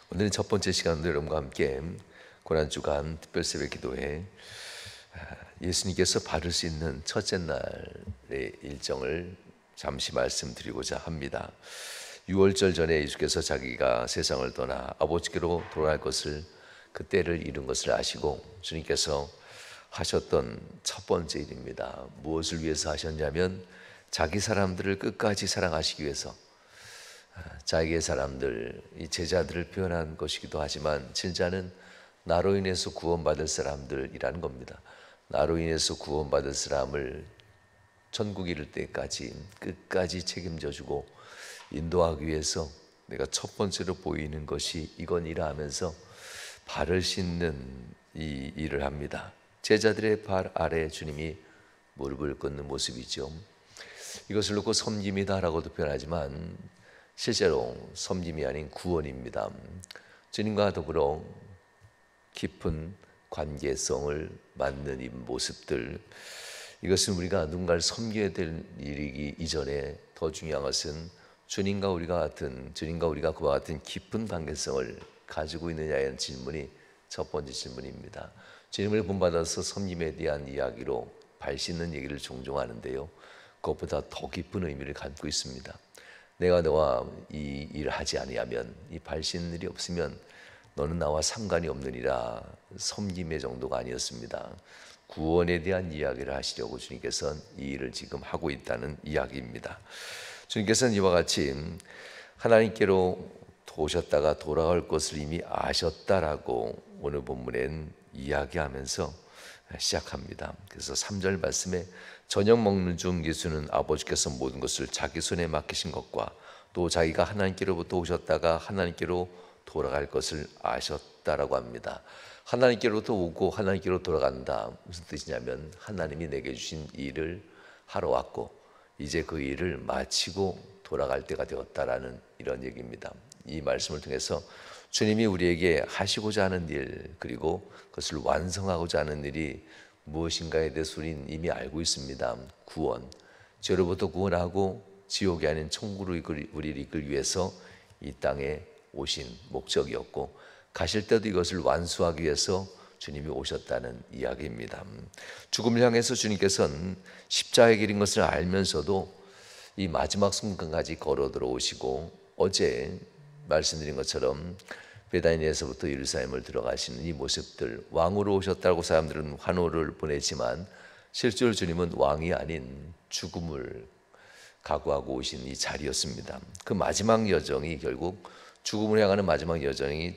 오늘은 첫 번째 시간으로 여러분과 함께 고난주간 특별새벽 기도회 예수님께서 바를 수 있는 첫째 날의 일정을 잠시 말씀드리고자 합니다. 6월절 전에 예수께서 자기가 세상을 떠나 아버지께로 돌아갈 것을, 그 때를 이룬 것을 아시고 주님께서 하셨던 첫 번째 일입니다. 무엇을 위해서 하셨냐면 자기 사람들을 끝까지 사랑하시기 위해서, 자기의 사람들, 이 제자들을 표현한 것이기도 하지만 진짜는 나로 인해서 구원받을 사람들이라는 겁니다. 나로 인해서 구원받을 사람을 천국 이를 때까지 끝까지 책임져주고 인도하기 위해서 내가 첫 번째로 보이는 것이 이건이라 하면서 발을 씻는 이 일을 합니다. 제자들의 발 아래 주님이 무릎을 꿇는 모습이죠. 이것을 놓고 섬김이다라고도 표현하지만 실제로 섬김이 아닌 구원입니다. 주님과 더불어 깊은 관계성을 갖는 이 모습들, 이것은 우리가 누군가를 섬겨야 될 일이기 이전에 더 중요한 것은 주님과 우리가 그와 같은 깊은 관계성을 가지고 있느냐의 질문이 첫 번째 질문입니다. 주님을 본받아서 섬김에 대한 이야기로 발 씻는 얘기를 종종 하는데요, 그것보다 더 깊은 의미를 갖고 있습니다. 내가 너와 이 일을 하지 아니하면, 이 발 씻는 일이 없으면 너는 나와 상관이 없느니라. 섬김의 정도가 아니었습니다. 구원에 대한 이야기를 하시려고 주님께서는 이 일을 지금 하고 있다는 이야기입니다. 주님께서는 이와 같이 하나님께로 오셨다가 돌아갈 것을 이미 아셨다라고 오늘 본문엔 이야기하면서 시작합니다. 그래서 3절 말씀에 저녁 먹는 중 예수는 아버지께서 모든 것을 자기 손에 맡기신 것과 또 자기가 하나님께로부터 오셨다가 하나님께로 돌아갈 것을 아셨다라고 합니다. 하나님께로부터 오고 하나님께로 돌아간다, 무슨 뜻이냐면 하나님이 내게 주신 일을 하러 왔고 이제 그 일을 마치고 돌아갈 때가 되었다라는 이런 얘기입니다. 이 말씀을 통해서 주님이 우리에게 하시고자 하는 일, 그리고 그것을 완성하고자 하는 일이 무엇인가에 대해서 우리는 이미 알고 있습니다. 구원, 죄로부터 구원하고 지옥이 아닌 천국으로 우리를 이끌기 위해서 이 땅에 오신 목적이었고, 가실 때도 이것을 완수하기 위해서 주님이 오셨다는 이야기입니다. 죽음을 향해서 주님께서는 십자가의 길인 것을 알면서도 이 마지막 순간까지 걸어 들어오시고, 어제 말씀드린 것처럼 베다니에서부터 예루살렘을 들어가시는 이 모습들, 왕으로 오셨다고 사람들은 환호를 보내지만 실제로 주님은 왕이 아닌 죽음을 각오하고 오신 이 자리였습니다. 그 마지막 여정이, 결국 죽음을 향하는 마지막 여정이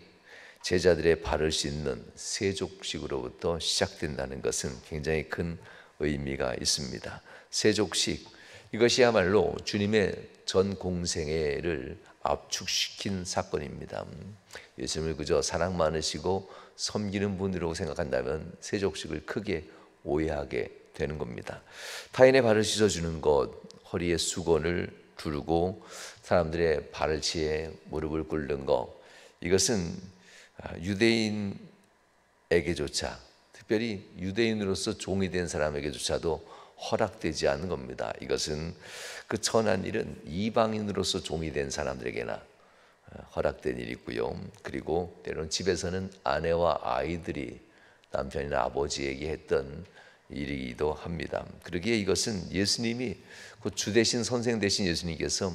제자들의 발을 씻는 세족식으로부터 시작된다는 것은 굉장히 큰 의미가 있습니다. 세족식, 이것이야말로 주님의 전 공생애를 압축시킨 사건입니다. 예수님을 그저 사랑 많으시고 섬기는 분이라고 생각한다면 세족식을 크게 오해하게 되는 겁니다. 타인의 발을 씻어주는 것, 허리에 수건을 두르고 사람들의 발을 치에 무릎을 꿇는 것, 이것은 유대인에게조차, 특별히 유대인으로서 종이 된 사람에게조차도 허락되지 않는 겁니다. 이것은 그 천한 일은 이방인으로서 종이 된 사람들에게나 허락된 일이고요. 그리고 때로는 집에서는 아내와 아이들이 남편이나 아버지에게 했던 일이기도 합니다. 그러기에 이것은 예수님이, 그 주 대신 선생 대신 예수님께서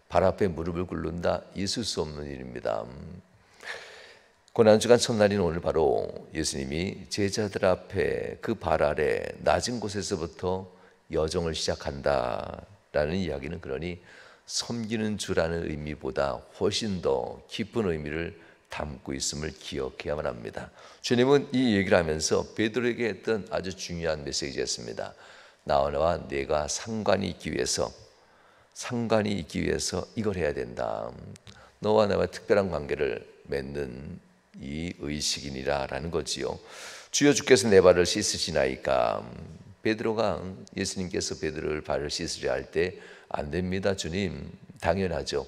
발 앞에 무릎을 꿇는다, 있을 수 없는 일입니다. 고난주간 첫날인 오늘 바로 예수님이 제자들 앞에 그 발 아래 낮은 곳에서부터 여정을 시작한다라는 이야기는, 그러니 섬기는 주라는 의미보다 훨씬 더 깊은 의미를 담고 있음을 기억해야만 합니다. 주님은 이 얘기를 하면서 베드로에게 했던 아주 중요한 메시지였습니다. 나와 내가 상관이 있기 위해서 이걸 해야 된다. 너와 나와 특별한 관계를 맺는 이 의식이니라 라는 거지요. 주여 주께서 내 발을 씻으시나이까. 베드로가, 예수님께서 베드로를 발을 씻으려 할 때 안 됩니다 주님, 당연하죠.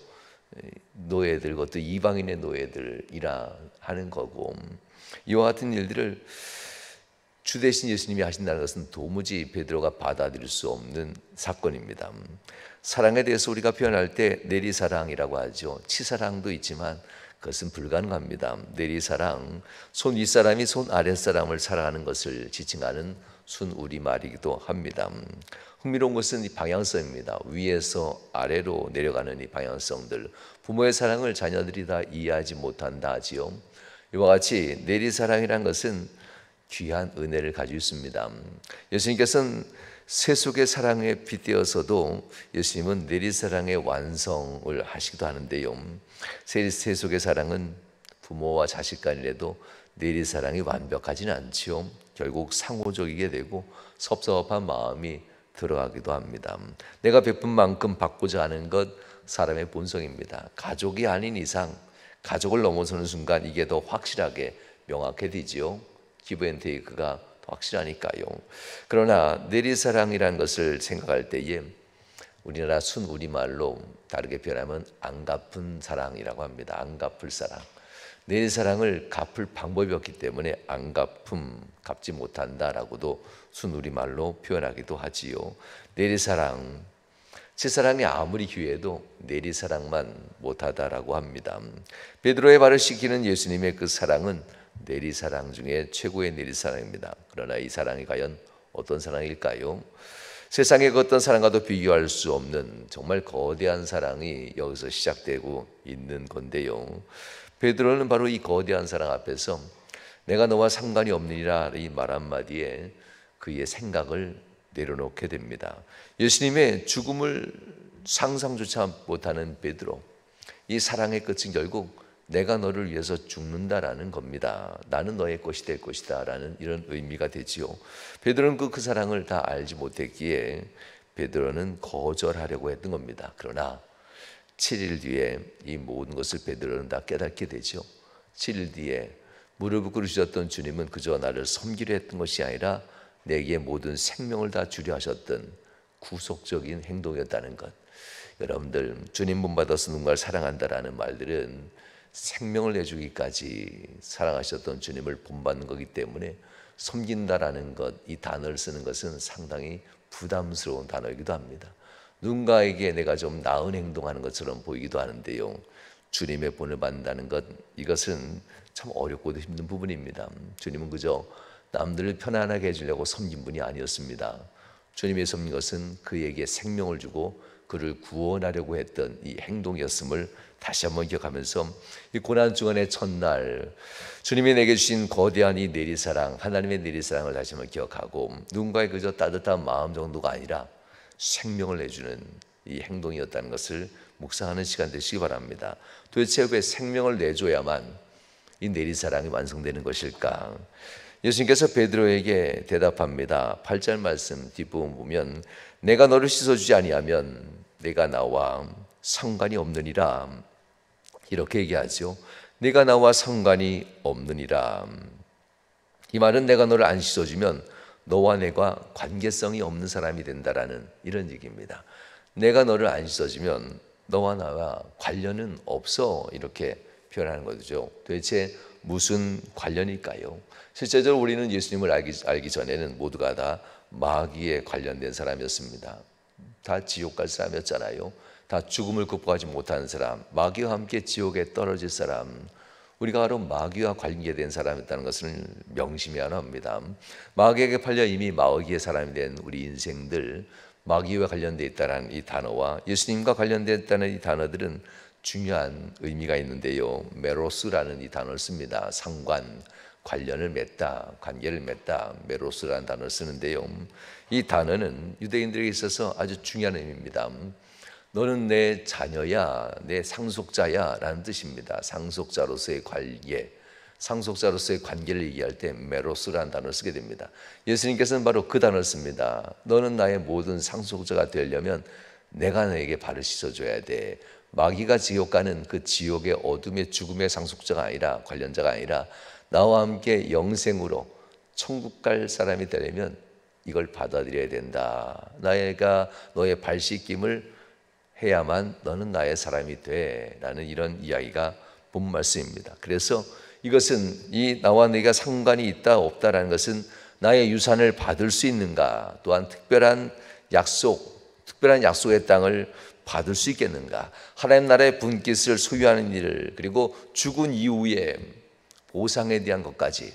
노예들, 그것도 이방인의 노예들이라 하는 거고, 이와 같은 일들을 주 대신 예수님이 하신다는 것은 도무지 베드로가 받아들일 수 없는 사건입니다. 사랑에 대해서 우리가 표현할 때 내리사랑이라고 하죠. 치사랑도 있지만 그것은 불가능합니다. 내리사랑, 손 윗사람이 손 아랫사람을 사랑하는 것을 지칭하는 순우리말이기도 합니다. 흥미로운 것은 이 방향성입니다. 위에서 아래로 내려가는 이 방향성들, 부모의 사랑을 자녀들이 다 이해하지 못한다 하지요. 이와 같이 내리사랑이란 것은 귀한 은혜를 가지고 있습니다. 예수님께서는 세속의 사랑에 빗대어서도 예수님은 내리사랑의 완성을 하시기도 하는데요. 세속의 사랑은 부모와 자식 간이라도 내리사랑이 완벽하지는 않지요. 결국 상호적이게 되고 섭섭한 마음이 들어가기도 합니다. 내가 베푼 만큼 받고자 하는 것 사람의 본성입니다. 가족이 아닌 이상, 가족을 넘어서는 순간 이게 더 확실하게 명확해지지요. 기브 앤 테이크가 더 확실하니까요. 그러나 내리사랑이라는 것을 생각할 때에 우리나라 순우리말로 다르게 표현하면 안 갚은 사랑이라고 합니다. 안 갚을 사랑. 내리사랑을 갚을 방법이 없기 때문에 안 갚지 못한다라고도 순우리말로 표현하기도 하지요. 내리사랑, 첫사랑이 아무리 귀해도 내리사랑만 못하다라고 합니다. 베드로의 발을 씻기는 예수님의 그 사랑은 내리사랑 중에 최고의 내리사랑입니다. 그러나 이 사랑이 과연 어떤 사랑일까요? 세상의 그 어떤 사랑과도 비교할 수 없는 정말 거대한 사랑이 여기서 시작되고 있는 건데요. 베드로는 바로 이 거대한 사랑 앞에서 내가 너와 상관이 없느니라 이 말 한마디에 그의 생각을 내려놓게 됩니다. 예수님의 죽음을 상상조차 못하는 베드로, 이 사랑의 끝은 결국 내가 너를 위해서 죽는다라는 겁니다. 나는 너의 것이 될 것이다 라는 이런 의미가 되지요. 베드로는 그 사랑을 다 알지 못했기에 베드로는 거절하려고 했던 겁니다. 그러나 7일 뒤에 이 모든 것을 베드로는 다 깨닫게 되죠. 7일 뒤에 무릎을 꿇으셨던 주님은 그저 나를 섬기려 했던 것이 아니라 내게 모든 생명을 다 주려 하셨던 구속적인 행동이었다는 것. 여러분들, 주님 본받아서 누군가를 사랑한다라는 말들은 생명을 내주기까지 사랑하셨던 주님을 본받는 거기 때문에 섬긴다라는 것, 이 단어를 쓰는 것은 상당히 부담스러운 단어이기도 합니다. 누군가에게 내가 좀 나은 행동하는 것처럼 보이기도 하는데요. 주님의 본을 받는다는 것, 이것은 참 어렵고도 힘든 부분입니다. 주님은 그저 남들을 편안하게 해주려고 섬긴 분이 아니었습니다. 주님이 섬긴 것은 그에게 생명을 주고 그를 구원하려고 했던 이 행동이었음을 다시 한번 기억하면서 이 고난주간의 첫날 주님이 내게 주신 거대한 이 내리사랑, 하나님의 내리사랑을 다시 한번 기억하고 누군가의 그저 따뜻한 마음 정도가 아니라 생명을 내주는 이 행동이었다는 것을 묵상하는 시간 되시기 바랍니다. 도대체 왜 생명을 내줘야만 이 내리사랑이 완성되는 것일까? 예수님께서 베드로에게 대답합니다. 8절 말씀 뒷부분 보면 내가 너를 씻어주지 아니하면 내가 나와 상관이 없느니라, 이렇게 얘기하죠. 내가 나와 상관이 없느니라. 이 말은 내가 너를 안 씻어주면 너와 내가 관계성이 없는 사람이 된다라는 이런 얘기입니다. 내가 너를 안 씻어주면 너와 나와 관련은 없어, 이렇게 표현하는 거죠. 도대체 무슨 관련일까요? 실제적으로 우리는 예수님을 알기 전에는 모두가 다 마귀에 관련된 사람이었습니다. 다 지옥 갈 사람이었잖아요. 다 죽음을 극복하지 못하는 사람, 마귀와 함께 지옥에 떨어질 사람, 우리가 바로 마귀와 관계된 사람이었다는 것을 명심해야 합니다. 마귀에게 팔려 이미 마귀의 사람이 된 우리 인생들, 마귀와 관련되어 있다는 이 단어와 예수님과 관련되어 있다는 이 단어들은 중요한 의미가 있는데요. 메로스라는 이 단어를 씁니다. 상관, 관련을 맺다, 관계를 맺다, 메로스라는 단어를 쓰는데요. 이 단어는 유대인들에게 있어서 아주 중요한 의미입니다. 너는 내 자녀야, 내 상속자야 라는 뜻입니다. 상속자로서의 관계, 상속자로서의 관계를 얘기할 때 메로스라는 단어를 쓰게 됩니다. 예수님께서는 바로 그 단어를 씁니다. 너는 나의 모든 상속자가 되려면 내가 너에게 발을 씻어줘야 돼. 마귀가 지옥 가는 그 지옥의 어둠의 죽음의 상속자가 아니라, 관련자가 아니라 나와 함께 영생으로 천국 갈 사람이 되려면 이걸 받아들여야 된다. 내가 너의 발 씻김을 해야만 너는 나의 사람이 돼 라는 이런 이야기가 본 말씀입니다. 그래서 이것은 이 나와 네가 상관이 있다 없다라는 것은 나의 유산을 받을 수 있는가, 또한 특별한 약속의 땅을 받을 수 있겠는가? 하나님 나라의 분깃을 소유하는 일을, 그리고 죽은 이후에 보상에 대한 것까지,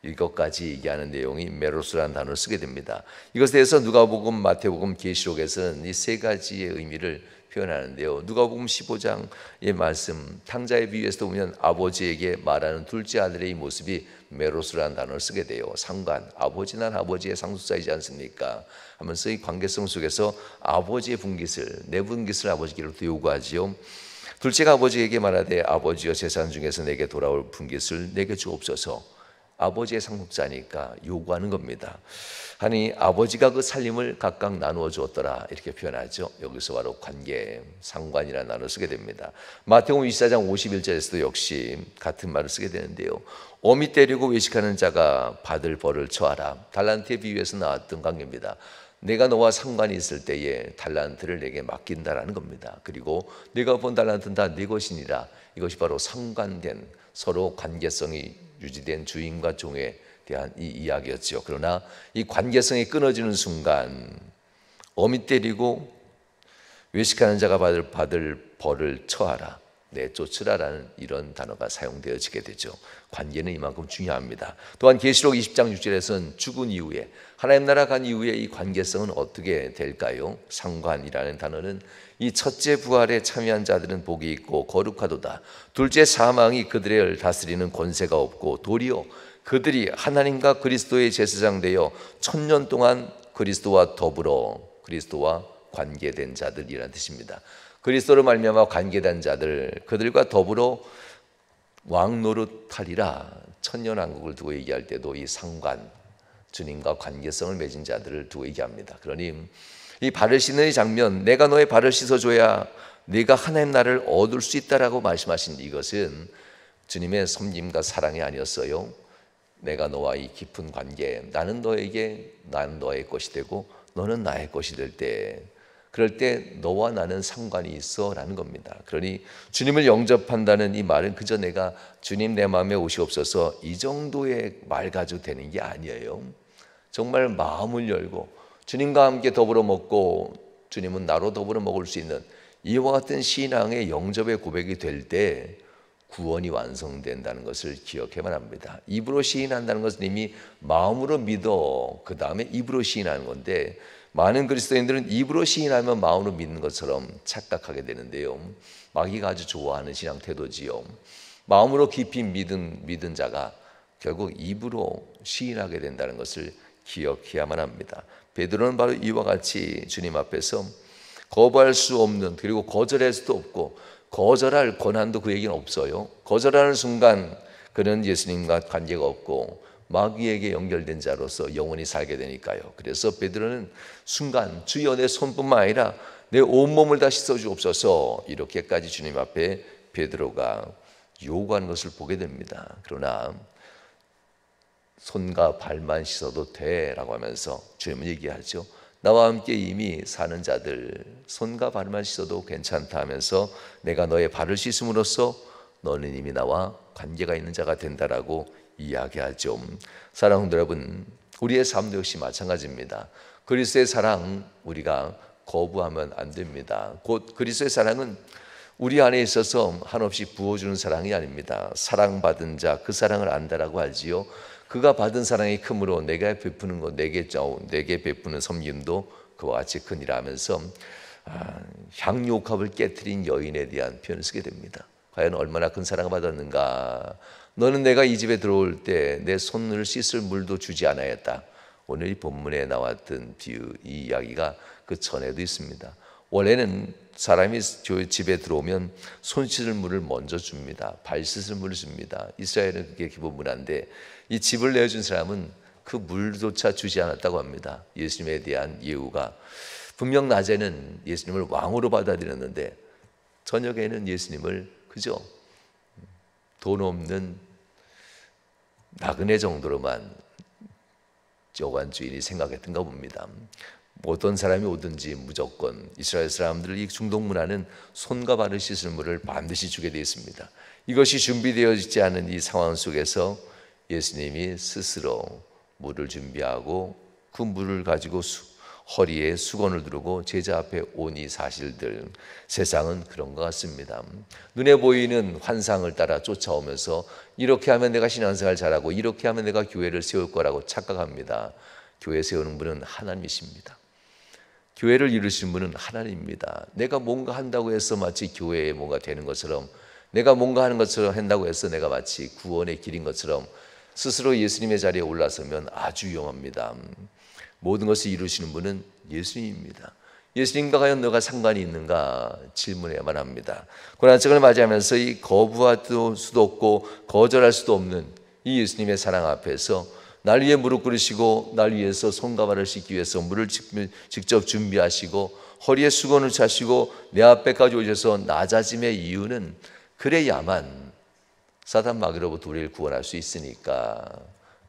이것까지 얘기하는 내용이 메로스라는 단어를 쓰게 됩니다. 이것에 대해서 누가복음, 마태복음, 계시록에서는 이 세 가지의 의미를 표현하는데요. 누가복음 15장의 말씀, 탕자의 비유에서도 보면 아버지에게 말하는 둘째 아들의 이 모습이 메로스라는 단어를 쓰게 돼요. 상관, 아버지 난 아버지의 상속자이지 않습니까? 하면서 이 관계성 속에서 아버지의 분깃을, 내 분깃을 아버지께로부터 요구하지요. 둘째가 아버지에게 말하되 아버지여 재산 중에서 내게 돌아올 분깃을 내게 주옵소서. 아버지의 상속자니까 요구하는 겁니다. 아니 아버지가 그 살림을 각각 나누어 주었더라 이렇게 표현하죠. 여기서 바로 관계, 상관이라는 단어를 쓰게 됩니다. 마태복음 24장 51절에서도 역시 같은 말을 쓰게 되는데요. 어미 때리고 외식하는 자가 받을 벌을 처하라. 달란트의 비유에서 나왔던 관계입니다. 내가 너와 상관이 있을 때에 달란트를 내게 맡긴다라는 겁니다. 그리고 내가 본 달란트는 다 네 것이니라. 이것이 바로 상관된, 서로 관계성이 유지된 주인과 종에 대한 이 이야기였죠. 그러나 이 관계성이 끊어지는 순간 어미 때리고 외식하는 자가 받을 벌을 처하라, 내쫓으라라는 이런 단어가 사용되어지게 되죠. 관계는 이만큼 중요합니다. 또한 계시록 20장 6절에서는 죽은 이후에, 하나님 나라 간 이후에 이 관계성은 어떻게 될까요? 상관이라는 단어는 이 첫째 부활에 참여한 자들은 복이 있고 거룩하도다. 둘째 사망이 그들을 다스리는 권세가 없고 도리어 그들이 하나님과 그리스도의 제사장 되어 1000년 동안 그리스도와 더불어 그리스도와 관계된 자들이라는 뜻입니다. 그리스도로 말미암아 관계된 자들, 그들과 더불어 왕노릇하리라. 천년왕국을 두고 얘기할 때도 이 상관, 주님과 관계성을 맺은 자들을 두고 얘기합니다. 그러니 이 발을 씻는 이 장면, 내가 너의 발을 씻어줘야 네가 하나님 나라를 얻을 수 있다라고 말씀하신 이것은 주님의 섬김과 사랑이 아니었어요. 내가 너와 이 깊은 관계, 나는 너의 것이 되고 너는 나의 것이 될 때, 그럴 때 너와 나는 상관이 있어 라는 겁니다. 그러니 주님을 영접한다는 이 말은 그저 내가 주님 내 마음에 오시옵소서 이 정도의 말 가지고 되는 게 아니에요. 정말 마음을 열고 주님과 함께 더불어 먹고 주님은 나로 더불어 먹을 수 있는 이와 같은 신앙의 영접의 고백이 될 때 구원이 완성된다는 것을 기억해만 합니다. 입으로 시인한다는 것은 이미 마음으로 믿어 그 다음에 입으로 시인하는 건데, 많은 그리스도인들은 입으로 시인하면 마음으로 믿는 것처럼 착각하게 되는데요. 마귀가 아주 좋아하는 신앙 태도지요. 마음으로 깊이 믿은 자가 결국 입으로 시인하게 된다는 것을 기억해야만 합니다. 베드로는 바로 이와 같이 주님 앞에서 거부할 수 없는, 그리고 거절할 수도 없고 거절할 권한도 그에게는 없어요. 거절하는 순간 그는 예수님과 관계가 없고 마귀에게 연결된 자로서 영원히 살게 되니까요. 그래서 베드로는 순간 주여 내 손뿐만 아니라 내 온몸을 다 씻어주옵소서 이렇게까지 주님 앞에 베드로가 요구하는 것을 보게 됩니다. 그러나 손과 발만 씻어도 돼라고 하면서 주님은 얘기하죠. 나와 함께 이미 사는 자들 손과 발만 씻어도 괜찮다 하면서 내가 너의 발을 씻음으로써 너는 이미 나와 관계가 있는 자가 된다라고 이야기하죠. 사랑하는 여러분, 우리의 삶도 역시 마찬가지입니다. 그리스도의 사랑 우리가 거부하면 안 됩니다. 곧 그리스도의 사랑은 우리 안에 있어서 한없이 부어주는 사랑이 아닙니다. 사랑받은 자 그 사랑을 안다라고 하지요. 그가 받은 사랑이 크므로 내가 베푸는 것 내게 베푸는 섬김도 그와 같이 크니라 하면서 향유옥합을 깨트린 여인에 대한 표현을 쓰게 됩니다. 과연 얼마나 큰 사랑을 받았는가. 너는 내가 이 집에 들어올 때 내 손을 씻을 물도 주지 않았다. 오늘 이 본문에 나왔던 비유, 이 이야기가 그 전에도 있습니다. 원래는 사람이 집에 들어오면 손 씻을 물을 먼저 줍니다. 발 씻을 물을 줍니다. 이스라엘은 그게 기본 문화인데 이 집을 내어준 사람은 그 물조차 주지 않았다고 합니다. 예수님에 대한 예우가 분명 낮에는 예수님을 왕으로 받아들였는데 저녁에는 예수님을 그저 돈 없는 나그네 정도로만 여관 주인이 생각했던가 봅니다. 어떤 사람이 오든지 무조건 이스라엘 사람들 이 중동 문화는 손과 발을 씻을 물을 반드시 주게 되어 있습니다. 이것이 준비되어 있지 않은 이 상황 속에서 예수님이 스스로 물을 준비하고 그 물을 가지고 허리에 수건을 두르고 제자 앞에 온 이 사실들, 세상은 그런 것 같습니다. 눈에 보이는 환상을 따라 쫓아오면서 이렇게 하면 내가 신앙생활 잘하고 이렇게 하면 내가 교회를 세울 거라고 착각합니다. 교회 세우는 분은 하나님이십니다. 교회를 이루시는 분은 하나님입니다. 내가 뭔가 한다고 해서 마치 교회에 뭔가 되는 것처럼, 내가 뭔가 하는 것처럼 한다고 해서 내가 마치 구원의 길인 것처럼 스스로 예수님의 자리에 올라서면 아주 위험합니다. 모든 것을 이루시는 분은 예수님입니다. 예수님과 과연 너가 상관이 있는가 질문해야만 합니다. 고난증을 맞이하면서 이 거부할 수도 없고 거절할 수도 없는 이 예수님의 사랑 앞에서 날 위해 무릎 꿇으시고 날 위해서 손과 발을 씻기 위해서 물을 직접 준비하시고 허리에 수건을 차시고 내 앞에까지 오셔서 낮아짐의 이유는 그래야만 사단 마귀로부터 우리를 구원할 수 있으니까,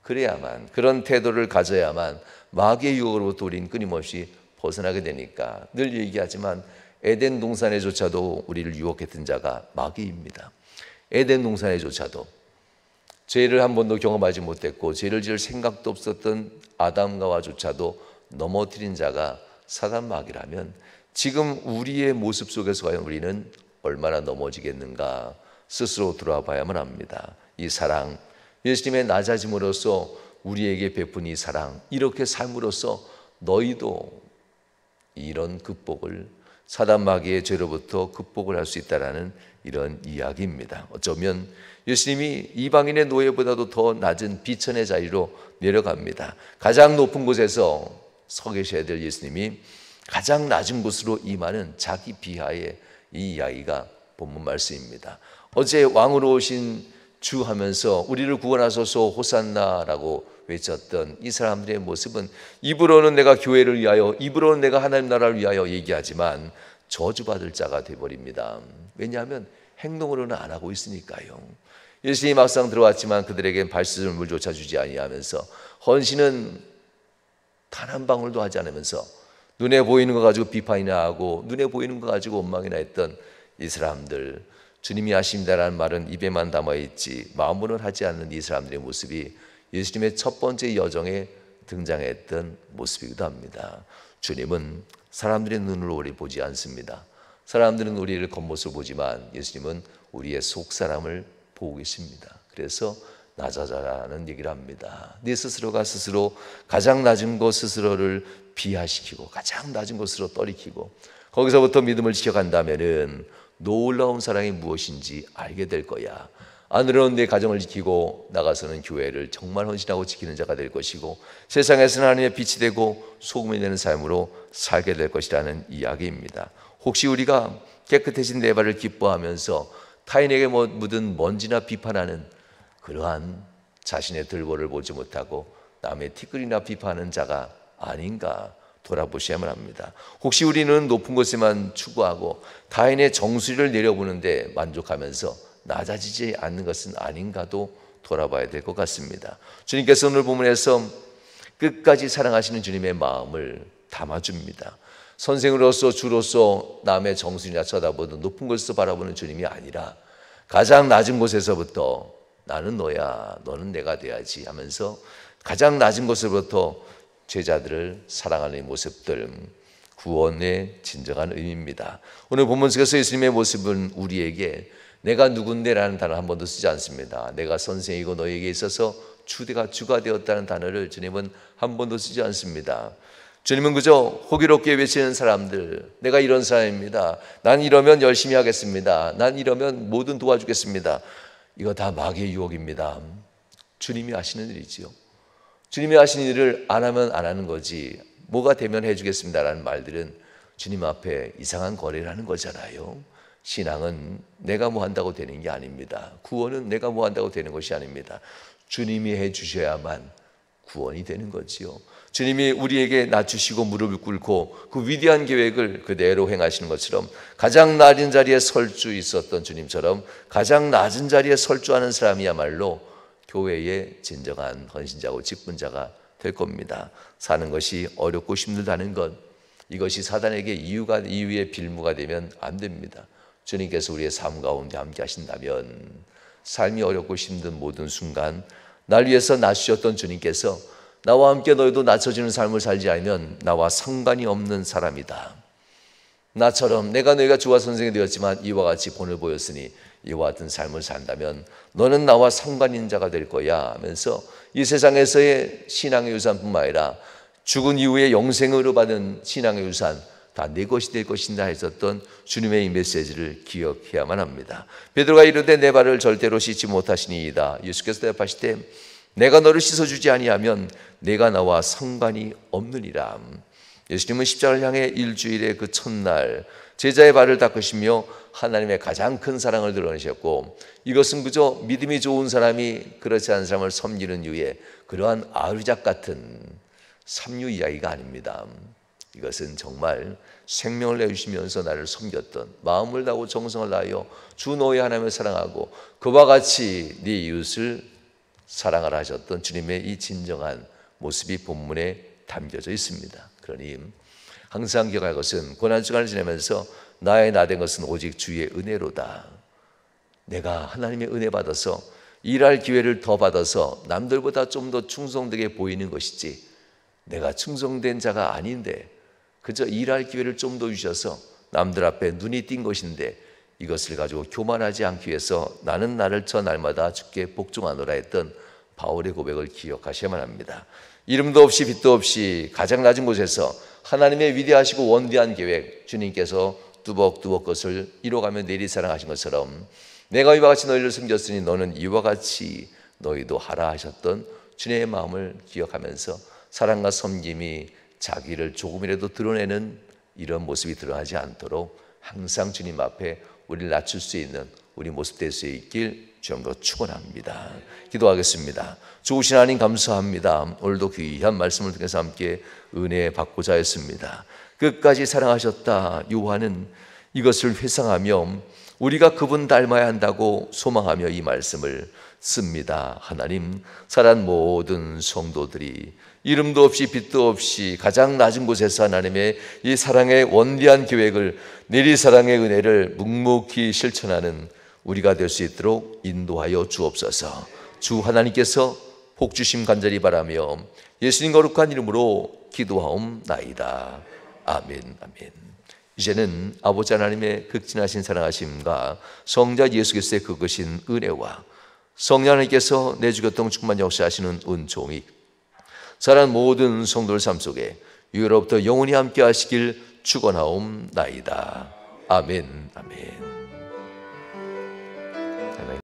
그래야만, 그런 태도를 가져야만 마귀의 유혹으로부터 우리는 끊임없이 벗어나게 되니까. 늘 얘기하지만 에덴 동산에조차도 우리를 유혹했던 자가 마귀입니다. 에덴 동산에조차도 죄를 한 번도 경험하지 못했고 죄를 지을 생각도 없었던 아담과와조차도 넘어뜨린 자가 사단 마귀라면 지금 우리의 모습 속에서 과연 우리는 얼마나 넘어지겠는가 스스로 돌아와 봐야만 합니다. 이 사랑, 예수님의 낮아짐으로써 우리에게 베푼 이 사랑, 이렇게 삶으로써 너희도 이런 극복을, 사단 마귀의 죄로부터 극복을 할 수 있다라는 이런 이야기입니다. 어쩌면 예수님이 이방인의 노예보다도 더 낮은 비천의 자리로 내려갑니다. 가장 높은 곳에서 서 계셔야 될 예수님이 가장 낮은 곳으로 임하는 자기 비하의 이 이야기가 본문 말씀입니다. 어제 왕으로 오신 주 하면서 우리를 구원하소서 호산나라고 외쳤던 이 사람들의 모습은 입으로는 내가 교회를 위하여, 입으로는 내가 하나님 나라를 위하여 얘기하지만 저주받을 자가 되어버립니다. 왜냐하면 행동으로는 안 하고 있으니까요. 예수님이 막상 들어왔지만 그들에겐 발수을 물조차 주지 아니하면서 헌신은 단 한 방울도 하지 않으면서 눈에 보이는 거 가지고 비판이나 하고 눈에 보이는 거 가지고 원망이나 했던 이 사람들, 주님이 하십니다라는 말은 입에만 담아있지 마음으로는 하지 않는 이 사람들의 모습이 예수님의 첫 번째 여정에 등장했던 모습이기도 합니다. 주님은 사람들의 눈으로 우리를 보지 않습니다. 사람들은 우리를 겉모습을 보지만 예수님은 우리의 속사람을 보고 계십니다. 그래서 낮아져라는 얘기를 합니다. 네 스스로가 스스로 가장 낮은 곳 스스로를 비하시키고 가장 낮은 곳으로 떨이키고 거기서부터 믿음을 지켜간다면은 놀라운 사랑이 무엇인지 알게 될 거야. 안으로는 내 가정을 지키고 나가서는 교회를 정말 헌신하고 지키는 자가 될 것이고 세상에서는 하나님의 빛이 되고 소금이 되는 삶으로 살게 될 것이라는 이야기입니다. 혹시 우리가 깨끗해진 내 발을 기뻐하면서 타인에게 묻은 먼지나 비판하는 그러한 자신의 들보를 보지 못하고 남의 티끌이나 비판하는 자가 아닌가 돌아보셔야만 합니다. 혹시 우리는 높은 곳에만 추구하고 타인의 정수리를 내려보는데 만족하면서 낮아지지 않는 것은 아닌가도 돌아봐야 될 것 같습니다. 주님께서 오늘 본문에서 끝까지 사랑하시는 주님의 마음을 담아줍니다. 선생으로서 주로서 남의 정수리나 쳐다보는 높은 곳에서 바라보는 주님이 아니라 가장 낮은 곳에서부터 나는 너야, 너는 내가 돼야지 하면서 가장 낮은 곳에서부터 제자들을 사랑하는 모습들, 구원의 진정한 의미입니다. 오늘 본문 속에서 예수님의 모습은 우리에게 내가 누군데라는 단어 한 번도 쓰지 않습니다. 내가 선생이고 너에게 있어서 주가 되었다는 단어를 주님은 한 번도 쓰지 않습니다. 주님은 그저 호기롭게 외치는 사람들, 내가 이런 사람입니다. 난 이러면 열심히 하겠습니다. 난 이러면 뭐든 도와주겠습니다. 이거 다 마귀의 유혹입니다. 주님이 하시는 일이지요. 주님이 하시는 일을 안 하면 안 하는 거지, 뭐가 되면 해주겠습니다라는 말들은 주님 앞에 이상한 거래를 하는 거잖아요. 신앙은 내가 뭐 한다고 되는 게 아닙니다. 구원은 내가 뭐 한다고 되는 것이 아닙니다. 주님이 해주셔야만 구원이 되는 거지요. 주님이 우리에게 낮추시고 무릎을 꿇고 그 위대한 계획을 그대로 행하시는 것처럼 가장 낮은 자리에 설 수 있었던 주님처럼 가장 낮은 자리에 설 줄 아는 사람이야말로 교회의 진정한 헌신자고 직분자가 될 겁니다. 사는 것이 어렵고 힘들다는 것, 이것이 사단에게 이유의 빌무가 되면 안 됩니다. 주님께서 우리의 삶 가운데 함께 하신다면 삶이 어렵고 힘든 모든 순간 날 위해서 낮추셨던 주님께서 나와 함께 너희도 낮춰지는 삶을 살지 않으면 나와 상관이 없는 사람이다. 나처럼 내가 너희가 주와 선생이 되었지만 이와 같이 본을 보였으니 이와 같은 삶을 산다면 너는 나와 상관 있는 자가 될 거야 하면서 이 세상에서의 신앙의 유산뿐만 아니라 죽은 이후에 영생으로 받은 신앙의 유산 다 내 것이 될 것이다 했었던 주님의 이 메시지를 기억해야만 합니다. 베드로가 이르되 내 발을 절대로 씻지 못하시니이다. 예수께서 대답하시되 내가 너를 씻어주지 아니하면 내가 나와 상관이 없느니라. 예수님은 십자가를 향해 일주일의 그 첫날 제자의 발을 닦으시며 하나님의 가장 큰 사랑을 드러내셨고, 이것은 그저 믿음이 좋은 사람이 그렇지 않은 사람을 섬기는 이유에 그러한 아르작 같은 삼류 이야기가 아닙니다. 이것은 정말 생명을 내주시면서 나를 섬겼던, 마음을 다하고 정성을 다하여 주 너희 하나님을 사랑하고 그와 같이 네 이웃을 사랑하라 하셨던 주님의 이 진정한 모습이 본문에 담겨져 있습니다. 그러니 항상 기억할 것은 고난주간을 지내면서 나의 나 된 것은 오직 주의 은혜로다. 내가 하나님의 은혜 받아서 일할 기회를 더 받아서 남들보다 좀 더 충성되게 보이는 것이지, 내가 충성된 자가 아닌데 그저 일할 기회를 좀 더 주셔서 남들 앞에 눈이 띈 것인데 이것을 가지고 교만하지 않기 위해서 나는 나를 저 날마다 주께 복종하노라 했던 바울의 고백을 기억하셔야만 합니다. 이름도 없이 빛도 없이 가장 낮은 곳에서 하나님의 위대하시고 원대한 계획, 주님께서 뚜벅뚜벅 것을 이뤄가며 내리사랑하신 것처럼 내가 이와 같이 너희를 섬겼으니 너는 이와 같이 너희도 하라 하셨던 주님의 마음을 기억하면서 사랑과 섬김이 자기를 조금이라도 드러내는 이런 모습이 드러나지 않도록 항상 주님 앞에 우리를 낮출 수 있는 우리 모습 될 수 있길 주님으로 축원합니다. 기도하겠습니다. 좋으신 하나님 감사합니다. 오늘도 귀한 말씀을 통해서 함께 은혜 받고자 했습니다. 끝까지 사랑하셨다 요한은 이것을 회상하며 우리가 그분 닮아야 한다고 소망하며 이 말씀을 씁니다. 하나님, 살아난 모든 성도들이 이름도 없이 빛도 없이 가장 낮은 곳에서 하나님의 이 사랑의 원대한 계획을, 내리사랑의 은혜를 묵묵히 실천하는 우리가 될 수 있도록 인도하여 주옵소서. 주 하나님께서 복 주심 간절히 바라며 예수님 거룩한 이름으로 기도하옵나이다. 아멘. 아멘. 이제는 아버지 하나님의 극진하신 사랑하심과 성자 예수 그리스도의 그것인 은혜와 성령 하나님께서 내 주 교통 충만 역사하시는 은총이 살아난 모든 성도들 삶 속에 유로부터 영원히 함께 하시길 축원하옵나이다. 아멘. 아멘.